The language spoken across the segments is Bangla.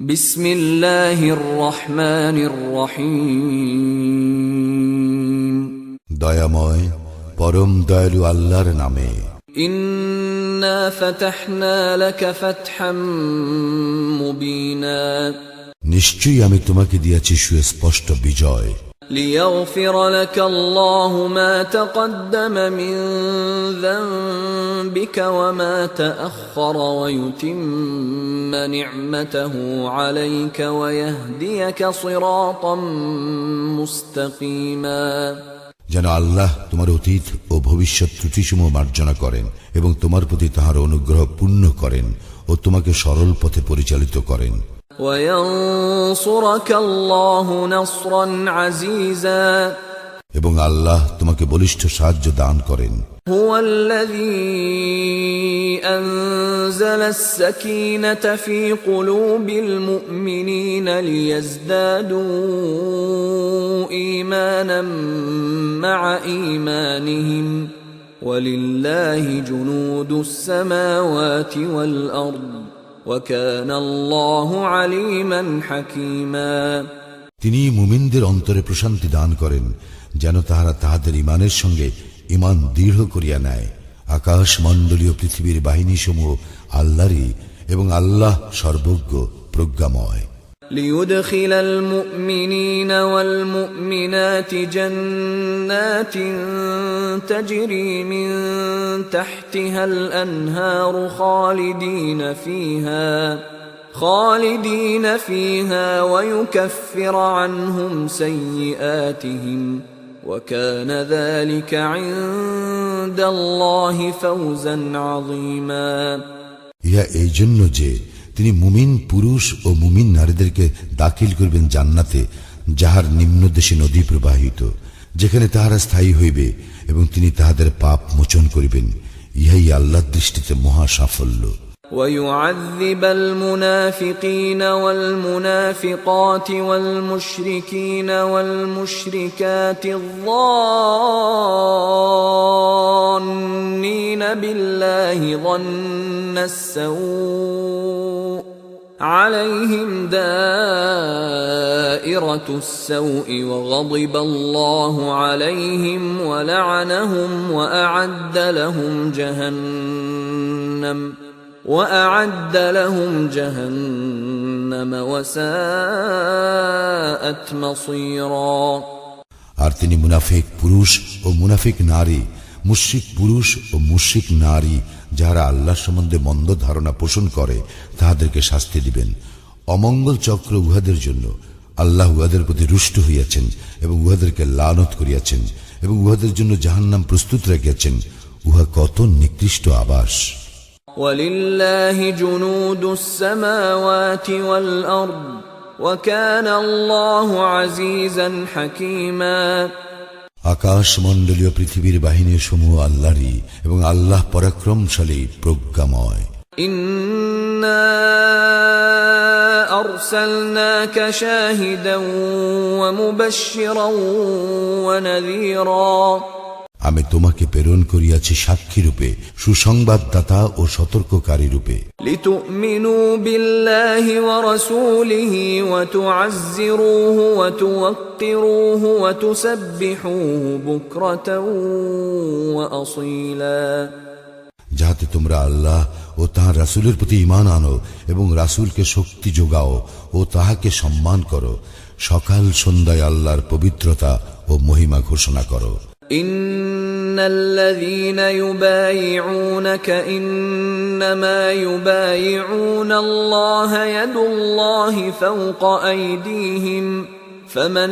বিসমিল্লাহির রহমানির রহিম। দয়াময় পরম দয়ালু আল্লাহর নামে। ইন্না ফাতাহনা লাকা ফাতহাম মুবিনা। নিশ্চয়ই আমি তোমাকে দিয়েছি সুস্পষ্ট বিজয়। লিয়াগফির লাকা আল্লাহু মা তাকদ্দামা মিন যানবিকা ওয়া মা তাআখারা ওয়া ইউতিম্মা নি'মাতাহু আলাইকা ওয়া ইয়াহদিয়াকা সিরাতাম মুস্তাকিমা। যেন আল্লাহ তোমার অতীত ও ভবিষ্যৎ ত্রুটিসমূহ মার্জনা করেন এবং তোমার প্রতি তাহার অনুগ্রহ পূর্ণ করেন ও তোমাকে সরল পথে পরিচালিত করেন। وَيَنصُرَكَ اللَّهُ نَصْرًا عَزِيزًا। এবং আল্লাহ তোমাকে বলিষ্ঠ সাহায্য দান করেন। هُوَ الَّذِي أَنزَلَ السَّكِينَةَ فِي قُلُوبِ الْمُؤْمِنِينَ لِيَزْدَادُوا إِيمَانًا مَعَ إِيمَانِهِمْ وَلِلَّهِ جُنُودُ السَّمَاوَاتِ وَالْأَرْضِ وَكَانَ اللَّهُ عَلِيمًا حَكِيمًا। তিনি মুমিনদের অন্তরে প্রশান্তি দান করেন যেন তাহারা তাহাদের ঈমানের সঙ্গে ঈমান দৃঢ় করিয়া নেয়। আকাশ মণ্ডলীয় পৃথিবীর বাহিনীসমূহ আল্লাহরই এবং আল্লাহ সর্বজ্ঞ প্রজ্ঞাময়। ليدخل المؤمنين والمؤمنات جنات تجري من تحتها الأنهار خالدين فيها ويكفر عنهم سيئاتهم وكان ذلك عند الله فوزا عظيما। ইহা এই জন্য যে তিনি মুমিন পুরুষ ও মুমিন নারীদেরকে দাখিল করবেন জান্নাতে, যাহার নিম্নদেশে নদী প্রবাহিত, যেখানে তাহারা স্থায়ী হইবে এবং তিনি তাহাদের পাপ মোচন করিবেন। ইহাই আল্লাহর দৃষ্টিতে মহা সাফল্য। وَيُعَذِّبَ الْمُنَافِقِينَ وَالْمُنَافِقَاتِ وَالْمُشْرِكِينَ وَالْمُشْرِكَاتِ الظَّانِّينَ بِاللَّهِ ظَنَّ السَّوْءِ عَلَيْهِمْ دَائِرَةُ السَّوْءِ وَغَضِبَ اللَّهُ عَلَيْهِمْ وَلَعَنَهُمْ وَأَعَدَّ لَهُمْ جَهَنَّمَ وَسَاءَتْ مَصِيرًا। আর তিনি মুনাফিক পুরুষ ও মুনাফিক নারী, মুশরিক পুরুষ ও মুশরিক নারী যাহারা আল্লাহ সম্বন্ধে মন্দ ধারণা পোষণ করে তাহাদেরকে শাস্তি দিবেন। অমঙ্গল চক্র উহাদের জন্য। আল্লাহ উহাদের প্রতি রুষ্ট হইয়াছেন এবং উহাদেরকে লানত করিয়াছেন এবং উহাদের জন্য জাহান্নাম প্রস্তুত রাখিয়াছেন। উহা কত নিকৃষ্ট আবাস। وَلِلَّهِ جُنُودُ السَّمَاوَاتِ وَالْأَرْضِ وَكَانَ اللَّهُ عَزِيزًا حَكِيمًا। আকাশ মণ্ডলীয় পৃথিবীর বাহিনী সমূহ আল্লাহরই এবং আল্লাহ পরাক্রমশালী প্রজ্ঞাময়। ইন্না আরসালনাকা শাহিদান ওয়া মুবাশশিরান ওয়া নাযীরা। আমি তোমাকে প্রেরণ করিয়াছি সাক্ষী রূপে, সুসংবাদদাতা ও সতর্ককারী রূপে। লিতুমিনু বিল্লাহি ওয়া রাসূলিহি ওয়া তুআজ্জিরুহু ওয়া তুওয়াক্কিরুহু ওয়া তুসাব্বিহুহু বুকরাতান ওয়া আসীলা। যাহাতে তোমরা আল্লাহ ও তাহার রাসূলের প্রতি ঈমান আনো এবং রাসূলকে শক্তি যোগাও ও তাহাকে সম্মান করো। সকাল সন্ধ্যায় আল্লাহর পবিত্রতা ও মহিমা ঘোষণা করো। ইন্নাল্লাযীনা ইউবাইউনাকা ইন্নামা ইউবাইউনাল্লাহা ইয়াদুল্লাহি ফাওকা আইদিহিম ফামান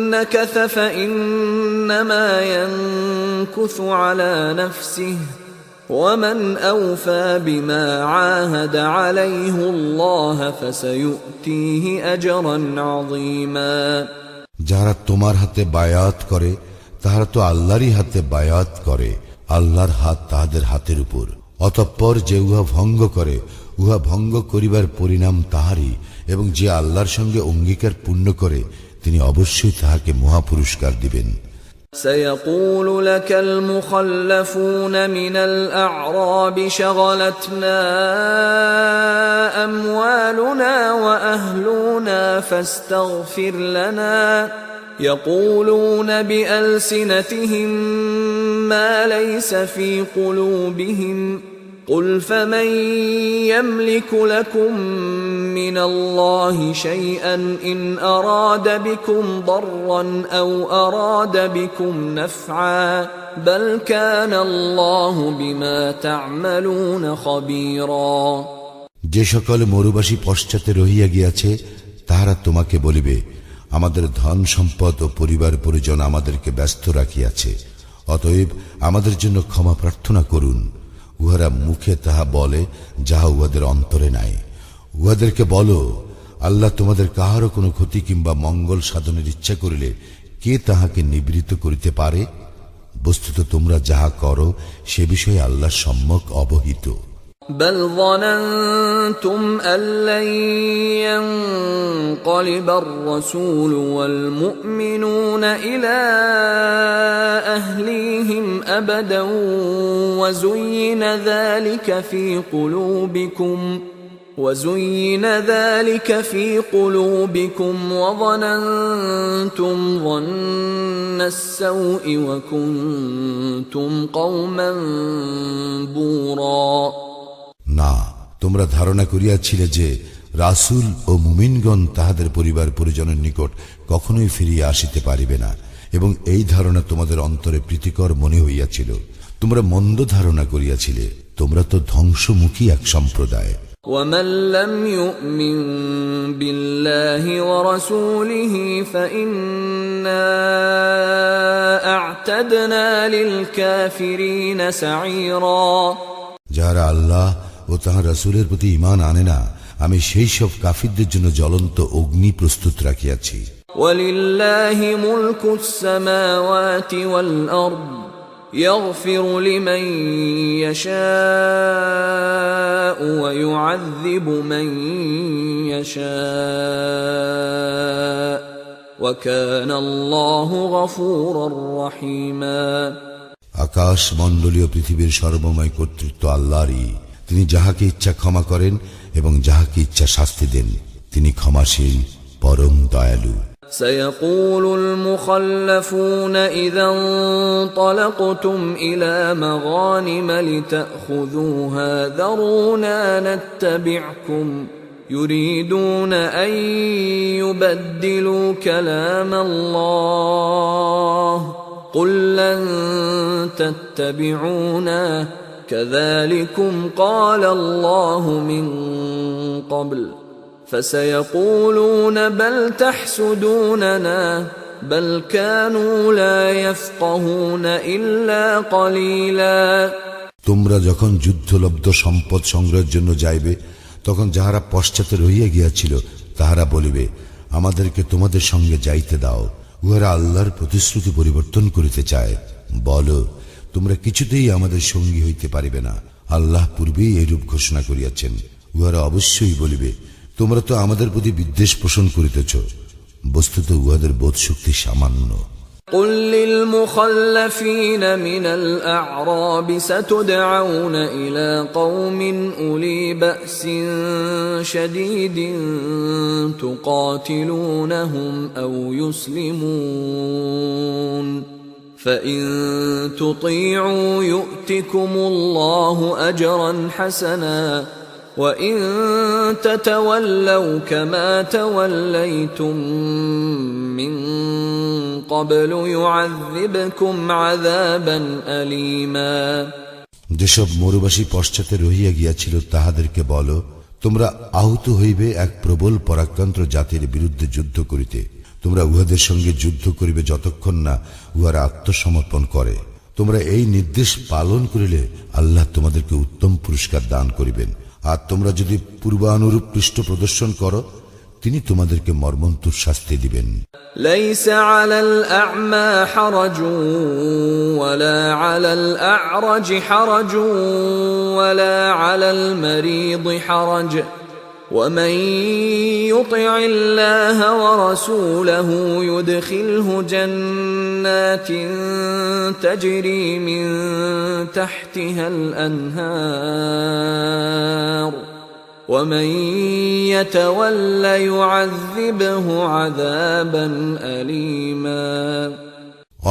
নাকাসা ফাইন্নামা ইয়ানকুসু আলা নাফসিহি ومن أوفى بما عاهد عليه الله فسيؤتيه أجرا عظيما। যারা তোমার হাতে বায়াত করে তাহারা তো আল্লাহরই হাতে বায়াত করে, আল্লাহর হাত তাহাদের হাতের উপর। অতঃপর যে উহা ভঙ্গ করে উহা ভঙ্গ করিবার পরিণাম তাহারই, এবং যে আল্লাহর সঙ্গে অঙ্গীকার পূর্ণ করে তিনি অবশ্যই তাহাকে মহাপুরস্কার দিবেন। سيقول لك المخلفون من الأعراب شغلتنا أموالنا وأهلنا فاستغفر لنا يقولون بألسنتهم ما ليس في قلوبهم قل فمن يملك لكم من الله شيئا إن أراد بكم ضرا أو أراد بكم نفعا بل كان الله بما تعملون خبيرا যে সকল মরুবাসী পশ্চাতে রহিয়া গিয়াছে তাহারা তোমাকে বলিবে, আমাদের ধন সম্পদ ও পরিবার পরিজন আমাদেরকে ব্যস্ত রাখিয়াছে, অতএব আমাদের জন্য ক্ষমা প্রার্থনা করুন। উহারা মুখে তাহা বলে, যাহা উহাদের অন্তরে নাই। উহাদেরকে বলো, আল্লাহ তোমাদের কাহারও কোনো ক্ষতি কিংবা মঙ্গল সাধনের ইচ্ছা করিলে কে তাহাকে নিবৃত্ত করিতে পারে? বস্তুত তোমরা যাহা করো সে বিষয়ে আল্লাহ সম্যক অবহিত। بل ظننتم أن لن ينقلب الرسول والمؤمنون إلى أهليهم أبدا وزين ذلك في قلوبكم وظننتم ظن السوء وكنتم قوما بورا না, তোমরা ধারণা করিয়াছিলে যে রাসূল ও মুমিনগণ তাহাদের পরিবার পরিজনের নিকট কখনোই ফিরিয়া আসিতে পারিবে না, এবং এই ধারণা তোমাদের অন্তরে প্রীতিকর মনে হইয়াছিল। তোমরা মন্দ ধারণা করিয়াছিলে। তোমরা তো ধ্বংসমুখী এক সম্প্রদায়। ومن لم يؤمن بالله ورسوله فإنا أعتدنا للكافرين سعيرا যারা আল্লাহ ও তাঁর রাসূলের প্রতি ঈমান আনে না, আমি সেই সব কাফিরদের জন্য জ্বলন্ত অগ্নি প্রস্তুত রাখিয়াছি। ওয়ালিল্লাহি মুলকুস সামাওয়াতি ওয়াল আরদ ইয়াগফিরু লিমান ইয়াশাউ ওয়া ইউআযযিবু মান ইয়াশাউ ওয়া কানা আল্লাহু গফুরুর রহিমা। আকাশ মণ্ডলীয় পৃথিবীর সর্বময় কর্তৃত্ব আল্লাহরই। তিনি যাহাকে ইচ্ছা ক্ষমা করেন এবং যাহাকে ইচ্ছা শাস্তি দেন। তিনি ক্ষমাশীল, পরম দয়ালু। سيقول المخلفون إذا انطلقتم إلى مغانم لتأخذوها ذرونا نتبعكم يريدون أن يبدلوا كلام الله قل لن تتبعونا كذلكم قال الله من قبل فسيقولون بل تحسدوننا بل كانوا لا يفقهون إلا قليلا। তোমরা যখন যুদ্ধলব্ধ সম্পদ সংগ্রহের জন্য যাইবে, তখন যাহারা পশ্চাতে রহিয়া গিয়াছিল তাহারা বলিবে, আমাদেরকে তোমাদের সঙ্গে যাইতে দাও। উহারা আল্লাহর প্রতিশ্রুতি পরিবর্তন করিতে চায়। বলো, তোমরা কিছুতেই আমাদের সঙ্গী হইতে পারিবে না। আল্লাহ পূর্বেই এরূপ ঘোষণা করিয়াছেন। উহারা অবশ্যই বলিবে, তোমরা তো আমাদের প্রতি বিদ্বেষ পোষণ করিতেছ। বস্তুত উহাদের বোধ শক্তি সামান্য। قل للمخلفين من الأعراب ستدعون إلى قوم أولي بأس شديد تقاتلونهم أو يسلمون فإن تطيعوا يؤتكم الله أجرا حسنا وإن تتولوا كما توليتم من قبل يعذبكم عذابا أليما। যেসব মরুবাসী পশ্চাতে রহিয়া গিয়াছিল তাহাদেরকে বলো, তোমরা আহত হইবে এক প্রবল পরাক্রান্ত জাতির বিরুদ্ধে যুদ্ধ করিতে। তোমরা উহাদের সঙ্গে যুদ্ধ করিবে যতক্ষণ না উহারা আত্মসমর্পণ করে। তোমরা এই নির্দেশ পালন করিলে আল্লাহ তোমাদেরকে উত্তম পুরস্কার দান করিবেন। আর তোমরা যদি পূর্বানুরূপ পৃষ্ঠ প্রদর্শন করো, তিনি তোমাদেরকে মর্মন্তুদ শাস্তি দিবেন। লাইসা আলাল আ'মা হারাজুন ওয়ালা আলাল আ'রাজি হারাজুন ওয়ালা আলাল মারিদি হারাজ ومن يطع الله ورسوله يدخله جنات تجري من تحتها الأنهار ومن يتول يعذبه عذابا أليما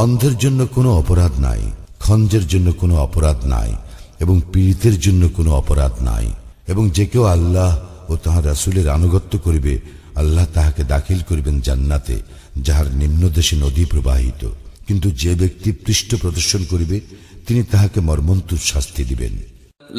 অন্ধের জন্য কোনো অপরাধ নাই, খঞ্জের জন্য কোনো অপরাধ নাই, এবং পীড়িতের জন্য কোনো অপরাধ নাই। এবং যে কেউ আল্লাহ ও তাহার রাসূলের আনুগত্য করিবে, আল্লাহ তাহাকে দাখিল করিবেন জান্নাতে, যাহার নিম্নদেশে নদী প্রবাহিত। কিন্তু যে ব্যক্তি পৃষ্ঠ প্রদর্শন করিবে, তিনি তাহাকে মর্মন্তুদ শাস্তি দিবেন।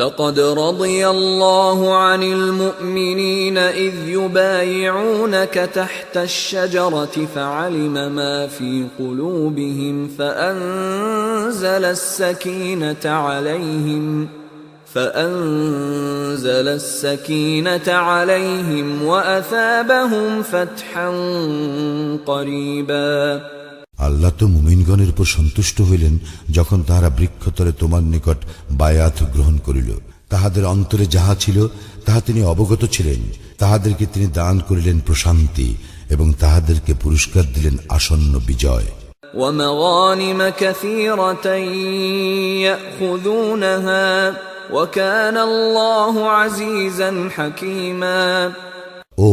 لقد رضي الله عن المؤمنين إذ يبايعونك تحت الشجرة فعلم ما في قلوبهم فأنزل السكينة عليهم وأثابهم فتحا قريبا আল্লাহ তো মুমিনগণের উপর সন্তুষ্ট হইলেন যখন তাহারা বৃক্ষতলে তোমার নিকট বায়াত গ্রহণ করিল। তাহাদের অন্তরে যাহা ছিল তাহা তিনি অবগত ছিলেন। তাহাদেরকে তিনি দান করিলেন প্রশান্তি এবং তাহাদেরকে পুরস্কার দিলেন আসন্ন বিজয়। ومغانم كثيرة يأخذونها وكان الله عزيزا حكيما ও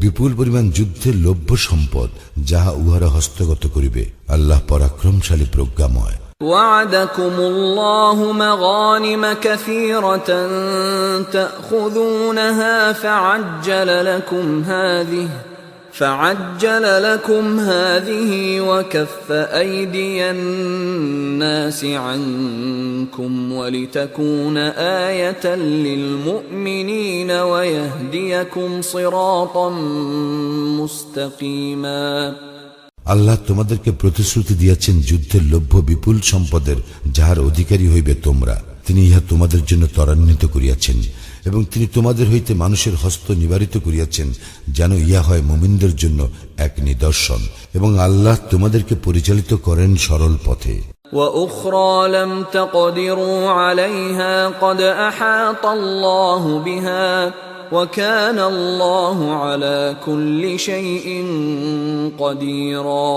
বিপুল পরিমাণ যুদ্ধের লভ্য সম্পদ যাহা উহারা হস্তগত করিবে, আল্লাহ পরাক্রমশালী প্রজ্ঞাময়। وعدكم الله مغانم كثيرة تأخذونها فعجل لكم هذه وكف أيدي الناس عنكم ولتكون آية للمؤمنين ويهديكم صراطا مستقيما আল্লাহ তোমাদেরকে প্রতিশ্রুতি দিয়েছেন যুদ্ধের লভ্য বিপুল সম্পদের, যাহার অধিকারী হইবে তোমরা। তিনি ইহা তোমাদের জন্য ত্বরান্বিত করিয়াছেন এবং তিনি তোমাদের হইতে মানুষের হস্ত নিবারিত করিয়াছেন, যেন ইহা হয় মুমিনদের জন্য এক নিদর্শন, এবং আল্লাহ তোমাদেরকে পরিচালিত করেন সরল পথে। وأخرى لم تقدروا عليها قد أحاط الله بها وكان الله على كل شيء قديرا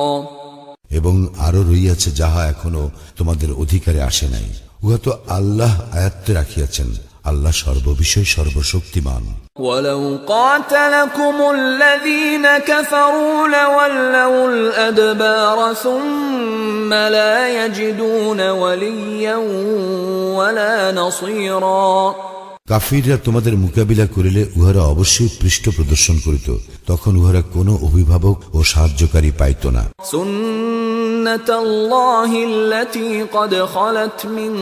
এবং আরো রইয়াছে যাহা এখনো তোমাদের অধিকারে আসে নাই, উহা তো আল্লাহ আয়ত্তে রাখিয়াছেন। আল্লাহ সর্ববিষয় সর্বশক্তিমান। ولو قاتلكم الذين كفروا لولوا الأدبار ثم لا يجدون وليا ولا نصيرا কাফিররা তোমাদের মোকাবিলা করিলে উহারা অবশ্যই পৃষ্ঠ প্রদর্শন করিত, তখন উহারা কোনো অভিভাবক ও সাহায্যকারী পাইত না। سنة الله التي قد خلت من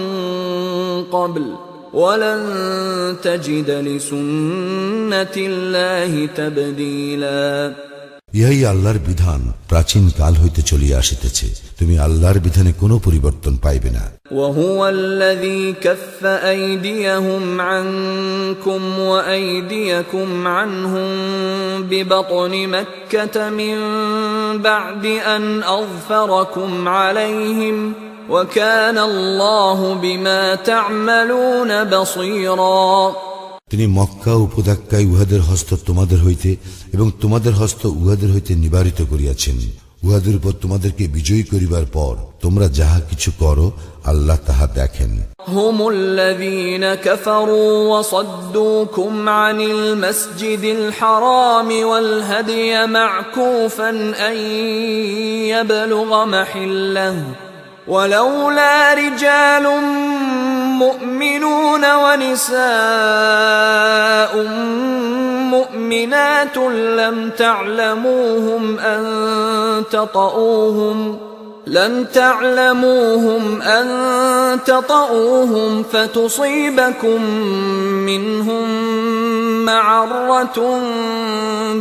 قبل ولن تجد لسنة الله تبديلا ইহাই আল্লাহর বিধান প্রাচীন কাল হইতে চলিয়া আসিতেছে, তুমি আল্লাহর বিধানে কোনো পরিবর্তন পাইবে না। وهو الذي كف أيديهم عنكم وأيديكم عنهم ببطن مكة من بعد أن أظفركم عليهم وكان الله بما تعملون بصيرا তিনি মক্কা উপত্যকায় উহাদের হস্ত তোমাদের হইতে এবং তোমাদের হস্ত উহাদের হইতে নিবারিত করিয়াছেন। উহাদের উপর তোমাদেরকে বিজয়ী করিবার পর তোমরা যাহা কিছু করো আল্লাহ তাহা দেখেন। هم الذين كفروا وصدوكم عن المسجد الحرام والهدي معكوفا أن يبلغ محله ولولا رجال مؤمنون ونساء مؤمنات لم تعلموهم أن تطؤوهم فتصيبكم منهم معرة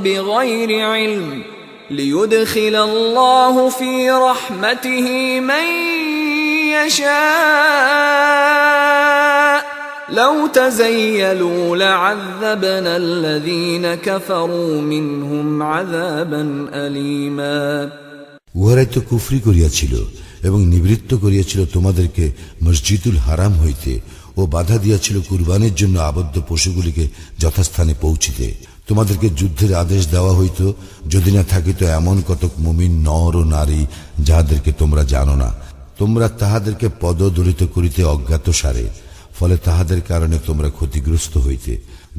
بغير علم ليدخل الله في رحمته من يشاء لو تزيلوا لعذبنا الذين كفروا منهم عذابا أليما উহারাই তো কুফরি করিয়াছিল এবং নিবৃত্ত করিয়াছিল তোমাদেরকে মসজিদুল হারাম হইতে ও বাধা দিয়াছিল কুরবানের জন্য আবদ্ধ পশুগুলিকে যথাস্থানে পৌঁছিতে। তোমাদেরকে যুদ্ধের আদেশ দেওয়া হইত যদি না থাকিত এমন কতক মুমিন নর ও নারী যাহাদেরকে তোমরা জানো না, তোমরা তাহাদেরকে পদদলিত করিতে অজ্ঞাতসারে, ফলে তাহাদের কারণে তোমরা ক্ষতিগ্রস্ত হইতে।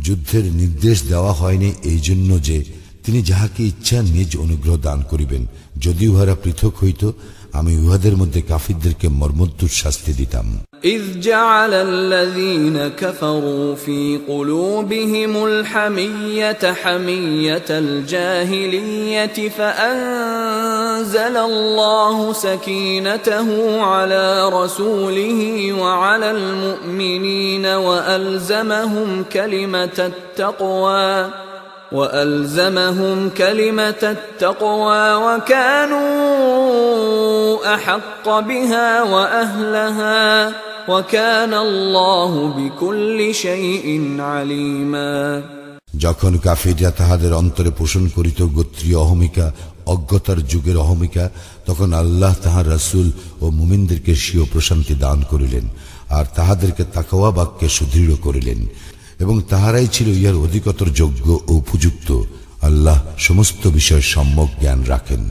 যুদ্ধের নির্দেশ দেওয়া হয়নি এই জন্য যে তিনি যাহাকে ইচ্ছা নিজ অনুগ্রহ দান করিবেন। যদি উহারা পৃথক হইত, আমি উহাদের মধ্যে কাফিরদেরকে মর্মন্তুদ শাস্তি দিতাম। إذ جعل الذين كفروا في قلوبهم الحمية حمية الجاهلية فأنزل الله سكينته على رسوله وعلى المؤمنين وألزمهم كلمة التقوى وكانوا أحق بها وأهلها وكان الله بكل شيء عليما। যখন কাফিররা তাহাদের অন্তরে পোষণ করিত গোত্রীয় অহমিকা, অজ্ঞতার যুগের অহমিকা, তখন আল্লাহ তাহার রাসূল ও মুমিনদেরকে স্বীয় প্রশান্তি দান করিলেন আর তাহাদেরকে তাকওয়া বাক্যে সুদৃঢ় করিলেন, এবং তাহারাই ছিল ইহার অধিকতর যোগ্য ও উপযুক্ত। আল্লাহ সমস্ত বিষয়ে সম্যক জ্ঞান রাখেন।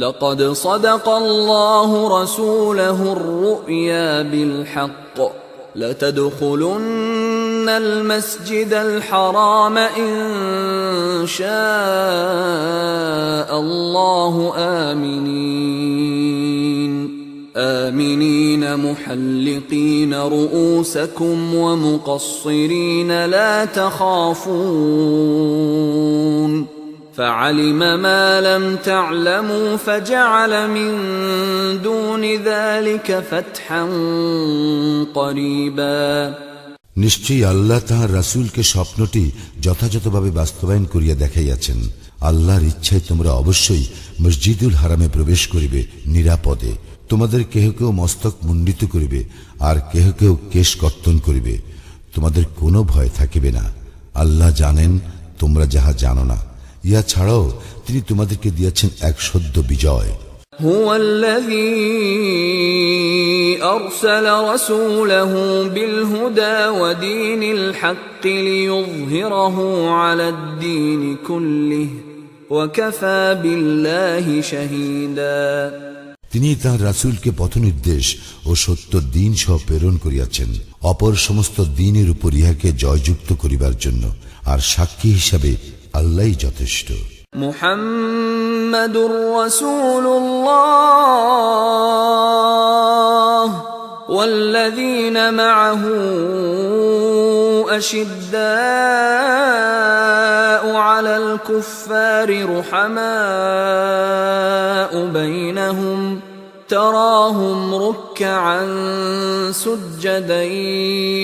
لقد صدق الله رسوله الرؤيا بالحق لتدخلن المسجد الحرام إن شاء الله آمنين محلقين رؤوسكم ومقصرين لا تخافون فعلم ما لم تعلموا فجعل من دون ذلك فتحا قريبا। নিশ্চয়ই আল্লাহ তাহার রাসূলকে স্বপ্নটি যথাযথভাবে বাস্তবায়ন করিয়া দেখাইয়াছেন। আল্লাহর ইচ্ছায় তোমরা অবশ্যই মসজিদুল হারামে প্রবেশ করিবে নিরাপদে। তোমাদের কেহ কেউ মস্তক মুণ্ডিত করিবে আর কেহ কেউ কেশ কর্তন করিবে। তোমাদের কোনো ভয় থাকিবে না। আল্লাহ জানেন তোমরা যাহা জানো না। ইয়া ছাড়াও তিনি তোমাদেরকে দিয়েছেন এক সদ্য বিজয়। هو الذي أرسل رسوله بالهدى ودين الحق ليظهره على الدين كله وكفى بالله شهيدا। তিনি তাঁর রাসূলকে পথনির্দেশ ও সত্য দ্বীন সহ প্রেরণ করিয়াছেন অপর সমস্ত দ্বীনের উপর ইহাকে জয়যুক্ত করিবার জন্য, আর সাক্ষী হিসাবে আল্লাহই যথেষ্ট। মুহাম্মাদুর রাসূলুল্লাহ ওয়াল্লাযীনা মা'আহু আশিদ্দাউ আলাল কুফফারি রুহামাউ বাইনাহুম تراهم ركعا سجدا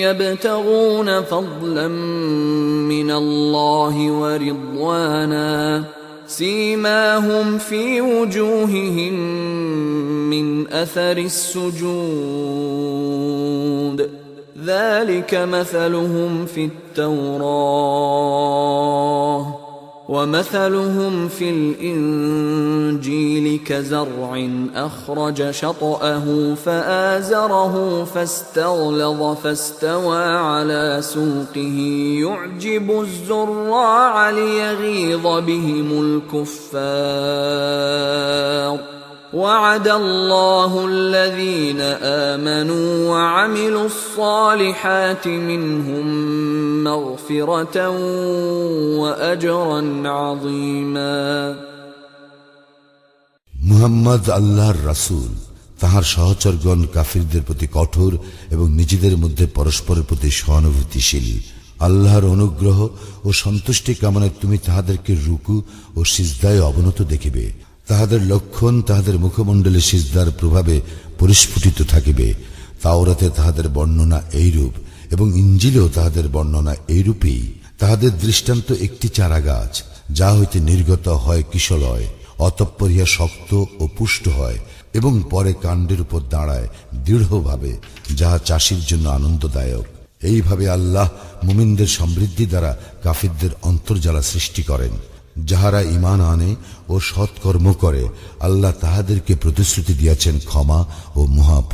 يبتغون فضلا من الله ورضوانا سيماهم في وجوههم من أثر السجود ذلك مثلهم في التوراة ومثلهم في الإنجيل كزرع أخرج شطأه فآزره فاستغلظ فاستوى على سوقه يعجب الزراع ليغيظ بهم الكفار وعد الله الذين آمنوا وعملوا الصالحات منهم مغفرة وأجرا عظيما। মুহাম্মদ আল্লাহর রাসূল, তাহার সহচরগণ কাফিরদের প্রতি কঠোর এবং নিজেদের মধ্যে পরস্পরের প্রতি সহানুভূতিশীল। আল্লাহর অনুগ্রহ ও সন্তুষ্টি কামনায় তুমি তাহাদেরকে রুকু ও সিজদায় অবনত দেখিবে। তাহাদের লক্ষণ তাহাদের মুখমণ্ডলে সিজদার প্রভাবে পরিস্ফুটিত থাকিবে। তাওরাতে তাহাদের বর্ণনা এইরূপ এবং ইঞ্জিলেও তাহাদের বর্ণনা এইরূপই। তাহাদের দৃষ্টান্ত একটি চারা গাছ, যা হইতে নির্গত হয় কিশলয়, অতঃপর ইহা শক্ত ও পুষ্ট হয় এবং পরে কাণ্ডের উপর দাঁড়ায় দৃঢ়ভাবে, যাহা চাষীর জন্য আনন্দদায়ক। এইভাবে আল্লাহ মুমিনদের সমৃদ্ধি দ্বারা কাফিরদের অন্তর্জালা সৃষ্টি করেন। যাহারা ঈমান আনে ও সৎকর্ম করে, আল্লাহ তাহাদেরকে প্রতিশ্রুতি দিয়াছেন ক্ষমা ও মহা